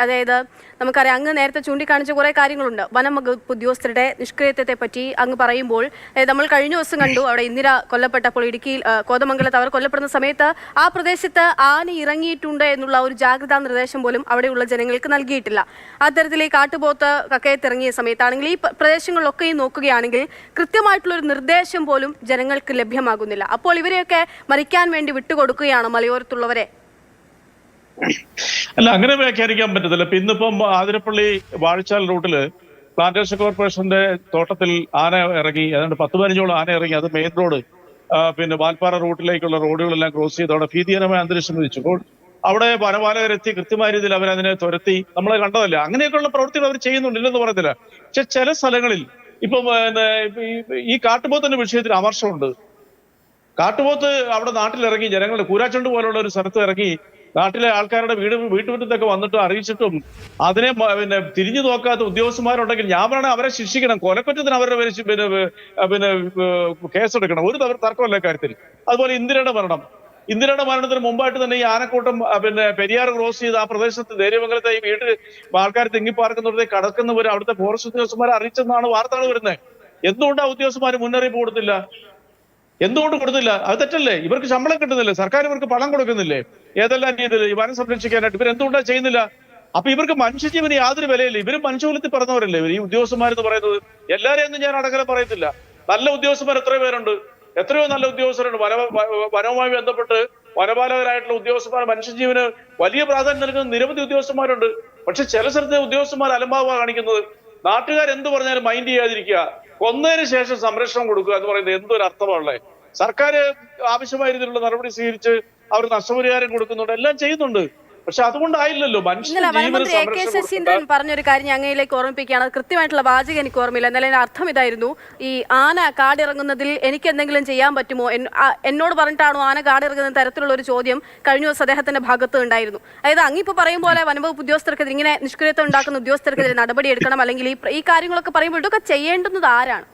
അതായത് നമുക്കറിയാം അങ്ങ് നേരത്തെ ചൂണ്ടിക്കാണിച്ച കുറേ കാര്യങ്ങളുണ്ട്. വനം വകുപ്പ് ഉദ്യോഗസ്ഥരുടെ നിഷ്ക്രിയത്വത്തെ പറ്റി അങ്ങ് പറയുമ്പോൾ നമ്മൾ കഴിഞ്ഞ ദിവസം കണ്ടു അവിടെ ഇന്ദിര കൊല്ലപ്പെട്ടപ്പോൾ ഇടുക്കിയിൽ കോതമംഗലത്ത് അവർ കൊല്ലപ്പെടുന്ന സമയത്ത് ആ പ്രദേശത്ത് ആന ഇറങ്ങിയിട്ടുണ്ട് എന്നുള്ള ഒരു ജാഗ്രതാ നിർദ്ദേശം പോലും അവിടെയുള്ള ജനങ്ങൾക്ക് നൽകിയിട്ടില്ല. അത്തരത്തിൽ ഈ കാട്ടുപോത്ത് കക്കയത്ത് ഇറങ്ങിയ സമയത്താണെങ്കിൽ ഈ പ്രദേശങ്ങളിലൊക്കെയും നോക്കുകയാണെങ്കിൽ കൃത്യമായിട്ടുള്ളൊരു നിർദ്ദേശം പോലും ജനങ്ങൾക്ക് ലഭ്യമാകുന്നില്ല. അപ്പോൾ ഇവരെയൊക്കെ മരിക്കാൻ വേണ്ടി വിട്ടുകൊടുക്കുകയാണ് മലയോരത്തുള്ളവരെ. അല്ല, അങ്ങനെ വ്യാഖ്യാനിക്കാൻ പറ്റത്തില്ല. ഇപ്പൊ ഇന്നിപ്പം ആതിരപ്പള്ളി വാഴച്ചാൽ റൂട്ടില് പ്ലാന്റേഷൻ കോർപ്പറേഷന്റെ തോട്ടത്തിൽ ആന ഇറങ്ങി, ഏതാണ്ട് 10-15 ആന ഇറങ്ങി. അത് മെയിൻ റോഡ് പിന്നെ വാൽപ്പാറ റൂട്ടിലേക്കുള്ള റോഡുകളെല്ലാം ക്രോസ് ചെയ്ത് അവിടെ ഭീതികരമായ അന്തരീക്ഷം വിധിച്ചു. അപ്പോൾ അവിടെ വനപാലകരെത്തി കൃത്യമായ രീതിയിൽ അവരതിനെ തുരത്തി നമ്മളെ കണ്ടതല്ല. അങ്ങനെയൊക്കെയുള്ള പ്രവൃത്തികൾ അവർ ചെയ്യുന്നുണ്ടില്ലെന്ന് പറയത്തില്ല. പക്ഷെ ചില സ്ഥലങ്ങളിൽ ഇപ്പൊ ഈ കാട്ടുപോത്തിന്റെ വിഷയത്തിൽ അമർഷമുണ്ട്. കാട്ടുപോത്ത് അവിടെ നാട്ടിലിറങ്ങി ജനങ്ങളുടെ കൂരാച്ചണ്ട് പോലുള്ള ഒരു സ്ഥലത്ത് ഇറങ്ങി നാട്ടിലെ ആൾക്കാരുടെ വീട്ടുമുറ്റത്തൊക്കെ വന്നിട്ട് അറിയിച്ചിട്ടും അതിനെ പിന്നെ തിരിഞ്ഞു നോക്കാത്ത ഉദ്യോഗസ്ഥന്മാരുണ്ടെങ്കിൽ ഞാൻ പറയണ അവരെ ശിക്ഷിക്കണം. കൊലക്കുറ്റത്തിന് അവരുടെ പിന്നെ കേസെടുക്കണം. ഒരു തർക്കമല്ല കാര്യത്തിൽ. അതുപോലെ ഇന്ദിരയുടെ മരണത്തിന് മുമ്പായിട്ട് തന്നെ ഈ ആനക്കൂട്ടം പിന്നെ പെരിയാർ ക്രോസ് ചെയ്ത് ആ പ്രദേശത്ത് ധൈര്യമംഗലത്തെ ഈ വീട്ടിൽ ആൾക്കാർ തിങ്ങിപ്പാർക്കുന്നിടത്തെ കടക്കുന്നവർ അവിടുത്തെ ഫോറസ്റ്റ് ഉദ്യോഗസ്ഥന്മാരെ അറിയിച്ചെന്നാണ് വാർത്തകൾ വരുന്നത്. എന്തുകൊണ്ട് ആ ഉദ്യോഗസ്ഥന്മാർ മുന്നറിയിപ്പ് കൊടുത്തില്ല? എന്തുകൊണ്ട് കൊടുത്തില്ല? അത് തെറ്റല്ലേ? ഇവർക്ക് ശമ്പളം കിട്ടുന്നില്ലേ? സർക്കാർ ഇവർക്ക് പണം കൊടുക്കുന്നില്ലേ? ഏതെല്ലാം രീതിയിൽ ഈ വനം സംരക്ഷിക്കാനായിട്ട് ഇവരെന്തുകൊണ്ടാണ് ചെയ്യുന്നില്ല? അപ്പൊ ഇവർക്ക് മനുഷ്യജീവന് യാതൊരു വിലയില്ല. ഇവരും മനുഷ്യകുലത്തിൽ പറഞ്ഞവരല്ലേ ഈ ഉദ്യോഗസ്ഥന്മാരെന്ന് പറയുന്നത്. എല്ലാരെയും ഒന്നും ഞാൻ അടക്കല പറയത്തില്ല. നല്ല ഉദ്യോഗസ്ഥന്മാർ എത്രയോ പേരുണ്ട്, എത്രയോ നല്ല ഉദ്യോഗസ്ഥരുണ്ട്. വനവുമായി ബന്ധപ്പെട്ട് വനപാലകരായിട്ടുള്ള ഉദ്യോഗസ്ഥന്മാർ മനുഷ്യജീവന് വലിയ പ്രാധാന്യം നൽകുന്ന നിരവധി ഉദ്യോഗസ്ഥന്മാരുണ്ട്. പക്ഷെ ചില സ്ഥലത്തെ ഉദ്യോഗസ്ഥന്മാർ അലംഭാവമാണ് കാണിക്കുന്നത്. നാട്ടുകാരെന്ത് പറഞ്ഞാലും മൈൻഡ് ചെയ്യാതിരിക്കുക, കൊന്നതിന് ശേഷം സംരക്ഷണം കൊടുക്കുക എന്ന് പറയുന്നത് എന്തൊരു അർത്ഥമാണല്ലേ? സർക്കാർ ആവശ്യമായ രീതിയിലുള്ള നടപടി സ്വീകരിച്ച് അവർ നഷ്ടപരിഹാരം കൊടുക്കുന്നുണ്ട്, എല്ലാം ചെയ്യുന്നുണ്ട്. പക്ഷെ അതുകൊണ്ടായില്ലല്ലോ വനമന്ത്രി എ കെ ശശീന്ദ്രൻ പറഞ്ഞൊരു കാര്യം ഞാൻ അങ്ങയിലേക്ക് ഓർമ്മിപ്പിക്കുകയാണ്. കൃത്യമായിട്ടുള്ള വാചകം എനിക്ക് ഓർമ്മയില്ല. എന്നാലും അർത്ഥം ഇതായിരുന്നു: ഈ ആന കാടിറങ്ങുന്നതിൽ എനിക്ക് എന്തെങ്കിലും ചെയ്യാൻ പറ്റുമോ, എന്നോട് പറഞ്ഞിട്ടാണോ ആന കാടിറങ്ങുന്ന തരത്തിലുള്ള ഒരു ചോദ്യം കഴിഞ്ഞ ദിവസം അദ്ദേഹത്തിന്റെ ഭാഗത്ത് ഉണ്ടായിരുന്നു. അതായത് അങ്ങിപ്പോൾ പറയും പോലെ വനംവകുപ്പ് ഉദ്യോഗസ്ഥർക്കെതിരെ, ഇങ്ങനെ നിഷ്ക്രിയത്വം ഉണ്ടാക്കുന്ന ഉദ്യോഗസ്ഥർക്കെതിരെ നടപടിയെടുക്കണം, അല്ലെങ്കിൽ ഈ കാര്യങ്ങളൊക്കെ പറയുമ്പോൾ ഇതൊക്കെ ചെയ്യേണ്ടുന്നത് ആരാണ്?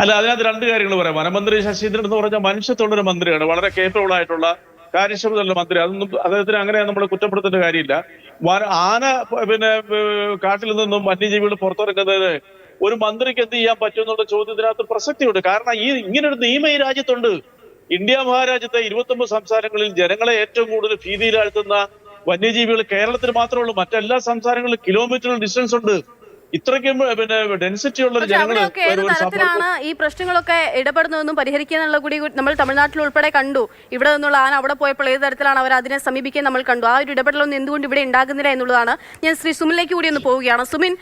അല്ല, അതിനകത്ത് രണ്ട് കാര്യങ്ങൾ പറയാം. വനമന്ത്രി ശശീന്ദ്രൻ എന്ന് പറഞ്ഞാൽ മനുഷ്യത്വമുള്ളൊരു മന്ത്രിയാണ്, വളരെ കേപ്പബിൾ ആയിട്ടുള്ള കാര്യക്ഷമതയുള്ള മന്ത്രി. അതൊന്നും അദ്ദേഹത്തിന് അങ്ങനെ നമ്മൾ കുറ്റപ്പെടുത്തേണ്ട കാര്യമില്ല. ആന പിന്നെ കാട്ടിൽ നിന്നും വന്യജീവികൾ പുറത്തിറങ്ങുന്നത് ഒരു മന്ത്രിക്ക് എന്ത് ചെയ്യാൻ പറ്റും എന്നുള്ള ചോദ്യത്തിനകത്ത് പ്രസക്തിയുണ്ട്. കാരണം ഇങ്ങനൊരു നിയമം ഈ രാജ്യത്തുണ്ട്. ഇന്ത്യ മഹാരാജ്യത്തെ 29 സംസ്ഥാനങ്ങളിൽ ജനങ്ങളെ ഏറ്റവും കൂടുതൽ ഭീതിയിലാഴ്ത്തുന്ന വന്യജീവികൾ കേരളത്തിൽ മാത്രമേ ഉള്ളൂ. മറ്റെല്ലാ സംസ്ഥാനങ്ങളിലും കിലോമീറ്റർ ഡിസ്റ്റൻസ് ഉണ്ട്. ഇത്രയ്ക്കും പിന്നെ ഡെൻസിറ്റി ഉള്ള അവിടെയൊക്കെ ഏത് തരത്തിലാണ് ഈ പ്രശ്നങ്ങളൊക്കെ ഇടപെടുന്നതെന്നും പരിഹരിക്കാനുള്ള കൂടി നമ്മൾ തമിഴ്നാട്ടിൽ ഉൾപ്പെടെ കണ്ടു. ഇവിടെ നിന്നുള്ള ആന അവിടെ പോയപ്പോൾ ഏത് തരത്തിലാണ് അവർ അതിനെ സമീപിക്കാൻ നമ്മൾ കണ്ടു. ആ ഒരു ഇടപെടലൊന്നും എന്തുകൊണ്ട് ഇവിടെ ഉണ്ടാകുന്നില്ല എന്നുള്ളതാണ്. ഞാൻ ശ്രീ സുമിനിലേക്ക് കൂടി ഒന്ന് പോവുകയാണ്. സുമിൻ,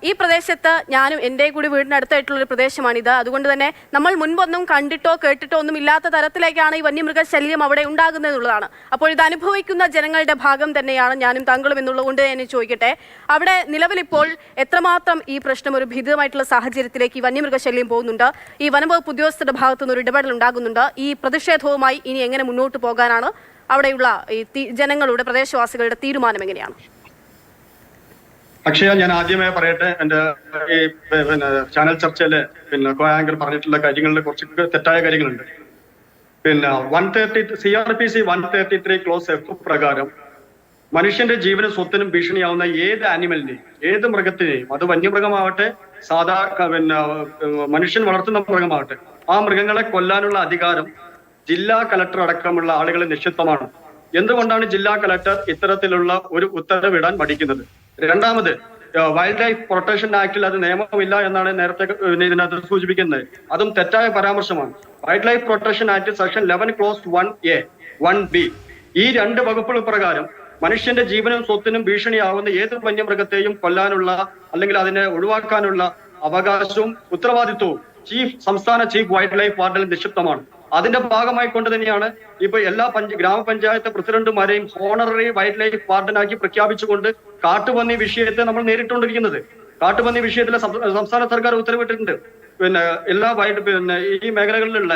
ഈ പ്രദേശത്ത് ഞാനും എൻ്റെ കൂടി വീടിനടുത്തായിട്ടുള്ള ഒരു പ്രദേശമാണിത്. അതുകൊണ്ട് തന്നെ നമ്മൾ മുൻപൊന്നും കണ്ടിട്ടോ കേട്ടിട്ടോ ഒന്നും ഇല്ലാത്ത തരത്തിലേക്കാണ് ഈ വന്യമൃഗശല്യം അവിടെ ഉണ്ടാകുന്നത് എന്നുള്ളതാണ്. അപ്പോൾ ഇത് അനുഭവിക്കുന്ന ജനങ്ങളുടെ ഭാഗം തന്നെയാണ് ഞാനും താങ്കളും എന്നുള്ളതുകൊണ്ട് ഞാൻ ചോദിക്കട്ടെ, അവിടെ നിലവിലിപ്പോൾ എത്രമാത്രം ഈ പ്രശ്നം ഒരു ഭീതിതമായിട്ടുള്ള സാഹചര്യത്തിലേക്ക് ഈ വന്യമൃഗശല്യം പോകുന്നുണ്ട്? ഈ വനംവകുപ്പ് ഉദ്യോഗസ്ഥരുടെ ഭാഗത്തുനിന്ന് ഒരു ഇടപെടൽ ഉണ്ടാകുന്നുണ്ട്. ഈ പ്രതിഷേധവുമായി ഇനി എങ്ങനെ മുന്നോട്ട് പോകാനാണ് അവിടെയുള്ള ഈ ജനങ്ങളുടെ, പ്രദേശവാസികളുടെ തീരുമാനം എങ്ങനെയാണ്? അക്ഷയ, ഞാൻ ആദ്യമേ പറയട്ടെ, എന്റെ ഈ പിന്നെ ചാനൽ ചർച്ചയില് പിന്നെ കോയാങ്കർ പറഞ്ഞിട്ടുള്ള കാര്യങ്ങളിൽ കുറച്ച് തെറ്റായ കാര്യങ്ങളുണ്ട്. പിന്നെ 130 CRPC 133 ക്ലോസ് F പ്രകാരം മനുഷ്യന്റെ ജീവനും സ്വത്തിനും ഭീഷണിയാവുന്ന ഏത് ആനിമലിനെയും, ഏത് മൃഗത്തിനെയും, അത് വന്യമൃഗമാവട്ടെ സാധാ പിന്നെ മനുഷ്യൻ വളർത്തുന്ന മൃഗമാവട്ടെ, ആ മൃഗങ്ങളെ കൊല്ലാനുള്ള അധികാരം ജില്ലാ കലക്ടർ അടക്കമുള്ള ആളുകളെ നിക്ഷിപ്തമാണ്. എന്തുകൊണ്ടാണ് ജില്ലാ കലക്ടർ ഇത്തരത്തിലുള്ള ഒരു ഉത്തരവിടാൻ മടിക്കുന്നത്? രണ്ടാമത്, വൈൽഡ് ലൈഫ് പ്രൊട്ടക്ഷൻ ആക്ടിൽ അത് നിയമമില്ല എന്നാണ് നേരത്തെ ഇതിനകത്ത് സൂചിപ്പിക്കുന്നത്. അതും തെറ്റായ പരാമർശമാണ്. Wildlife protection act section 11 clause 1A 1B ഈ രണ്ട് വകുപ്പുകൾ പ്രകാരം മനുഷ്യന്റെ ജീവനും സ്വത്തിനും ഭീഷണിയാവുന്ന ഏത് വന്യമൃഗത്തെയും കൊല്ലാനുള്ള അല്ലെങ്കിൽ അതിനെ ഒഴിവാക്കാനുള്ള അവകാശവും ഉത്തരവാദിത്വവും സംസ്ഥാന ചീഫ് വൈൽഡ് ലൈഫ് വാർഡനിൽ നിക്ഷിപ്തമാണ്. അതിന്റെ ഭാഗമായി കൊണ്ട് തന്നെയാണ് ഇപ്പൊ എല്ലാ ഗ്രാമപഞ്ചായത്ത് പ്രസിഡന്റുമാരെയും ഹോണററി വൈൽഡ് ലൈഫ് വാർഡനാക്കി പ്രഖ്യാപിച്ചുകൊണ്ട് കാട്ടുപന്നി വിഷയത്തെ നമ്മൾ നേരിട്ടുകൊണ്ടിരിക്കുന്നത്. കാട്ടുപന്നി വിഷയത്തിലെ സംസ്ഥാന സർക്കാർ ഉത്തരവിട്ടിട്ടുണ്ട്. പിന്നെ എല്ലാ ഈ മേഖലകളിലുള്ള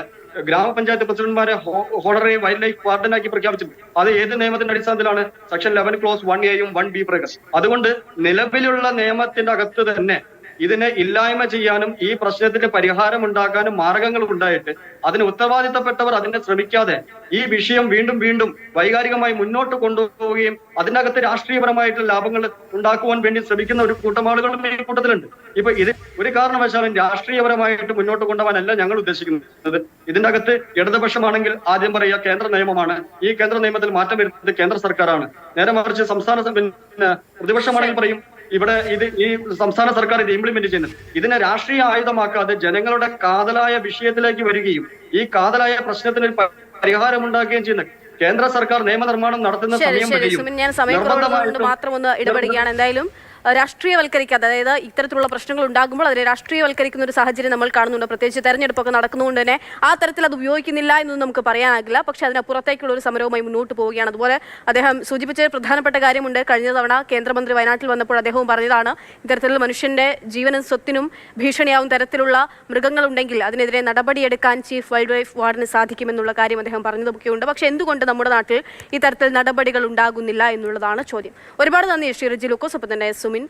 ഗ്രാമപഞ്ചായത്ത് പ്രസിഡന്റുമാരെ ഹോണററി വൈൽഡ് ലൈഫ് വാർഡനാക്കി പ്രഖ്യാപിച്ചു. അത് ഏത് നിയമത്തിന്റെ അടിസ്ഥാനത്തിലാണ്? സെക്ഷൻ 11 ക്ലോസ് 1A-യും 1B പ്രകാരം. അതുകൊണ്ട് നിലവിലുള്ള നിയമത്തിന്റെ അകത്ത് തന്നെ ഇതിനെ ഇല്ലായ്മ ചെയ്യാനും ഈ പ്രശ്നത്തിന് പരിഹാരം ഉണ്ടാക്കാനും മാർഗങ്ങൾ ഉണ്ടായിട്ട് അതിന് ഉത്തരവാദിത്തപ്പെട്ടവർ അതിനെ ശ്രമിക്കാതെ ഈ വിഷയം വീണ്ടും വീണ്ടും വൈകാരികമായി മുന്നോട്ട് കൊണ്ടുപോവുകയും അതിനകത്ത് രാഷ്ട്രീയപരമായിട്ടുള്ള ലാഭങ്ങൾ ഉണ്ടാക്കുവാൻ വേണ്ടി ശ്രമിക്കുന്ന ഒരു കൂട്ടം ആളുകളും ഈ കൂട്ടത്തിലുണ്ട്. ഇപ്പൊ ഇത് ഒരു കാരണവശാലും രാഷ്ട്രീയപരമായിട്ട് മുന്നോട്ട് കൊണ്ടുപോകാനല്ല ഞങ്ങൾ ഉദ്ദേശിക്കുന്നത്. ഇതിന്റെ അകത്ത് ഇടതുപക്ഷമാണെങ്കിൽ ആദ്യം പറയുക കേന്ദ്ര നിയമമാണ്, ഈ കേന്ദ്ര നിയമത്തിൽ മാറ്റം വരുന്നത് കേന്ദ്ര സർക്കാരാണ്. നേരെ മറിച്ച് സംസ്ഥാന പ്രതിപക്ഷമാണെങ്കിൽ പറയും ഇവിടെ ഈ സംസ്ഥാന സർക്കാർ ഇത് ഇംപ്ലിമെന്റ് ചെയ്യുന്നത്. ഇതിനെ രാഷ്ട്രീയ ആയുധമാക്കാതെ ജനങ്ങളുടെ കാതലായ വിഷയത്തിലേക്ക് വരികയും ഈ കാതലായ പ്രശ്നത്തിന് പരിഹാരം ഉണ്ടാക്കുകയും ചെയ്യുന്നത് കേന്ദ്ര സർക്കാർ നിയമനിർമ്മാണം നടത്തുന്ന സമയം ഞാൻ സമയക്കുറവുകൊണ്ട് മാത്രം ഒന്ന് ഇടപെടുകയാണ്. എന്തായാലും രാഷ്ട്രീയവൽക്കരിക്കാതെ, അതായത് ഇത്തരത്തിലുള്ള പ്രശ്നങ്ങൾ ഉണ്ടാകുമ്പോൾ അതിനെ രാഷ്ട്രീയവൽക്കരിക്കുന്ന ഒരു സാഹചര്യം നമ്മൾ കാണുന്നുണ്ട്. പ്രത്യേകിച്ച് തെരഞ്ഞെടുപ്പൊക്കെ നടക്കുന്നതുകൊണ്ട് തന്നെ ആ തരത്തിൽ അത് ഉപയോഗിക്കുന്നില്ല എന്നൊന്നും നമുക്ക് പറയാനാകില്ല. പക്ഷേ അതിനപ്പുറത്തേക്കുള്ള ഒരു സമരവുമായി മുന്നോട്ട് പോവുകയാണ്. അതുപോലെ അദ്ദേഹം സൂചിപ്പിച്ച പ്രധാനപ്പെട്ട കാര്യമുണ്ട്. കഴിഞ്ഞ തവണ കേന്ദ്രമന്ത്രി വയനാട്ടിൽ വന്നപ്പോൾ അദ്ദേഹവും പറഞ്ഞതാണ് ഇത്തരത്തിൽ മനുഷ്യന്റെ ജീവനും സ്വത്തിനും ഭീഷണിയാവും തരത്തിലുള്ള മൃഗങ്ങളുണ്ടെങ്കിൽ അതിനെതിരെ നടപടിയെടുക്കാൻ ചീഫ് വൈൽഡ് ലൈഫ് വാർഡന് സാധിക്കുമെന്നുള്ള കാര്യം അദ്ദേഹം പറഞ്ഞതൊക്കെയുണ്ട്. പക്ഷേ എന്തുകൊണ്ട് നമ്മുടെ നാട്ടിൽ ഇത്തരത്തിൽ നടപടികൾ ഉണ്ടാകുന്നില്ല എന്നുള്ളതാണ് ചോദ്യം. ഒരുപാട് നന്ദി ശ്രീ റിജി ലൂക്കോസ്, ഒപ്പം തന്നെ സുമിൻ.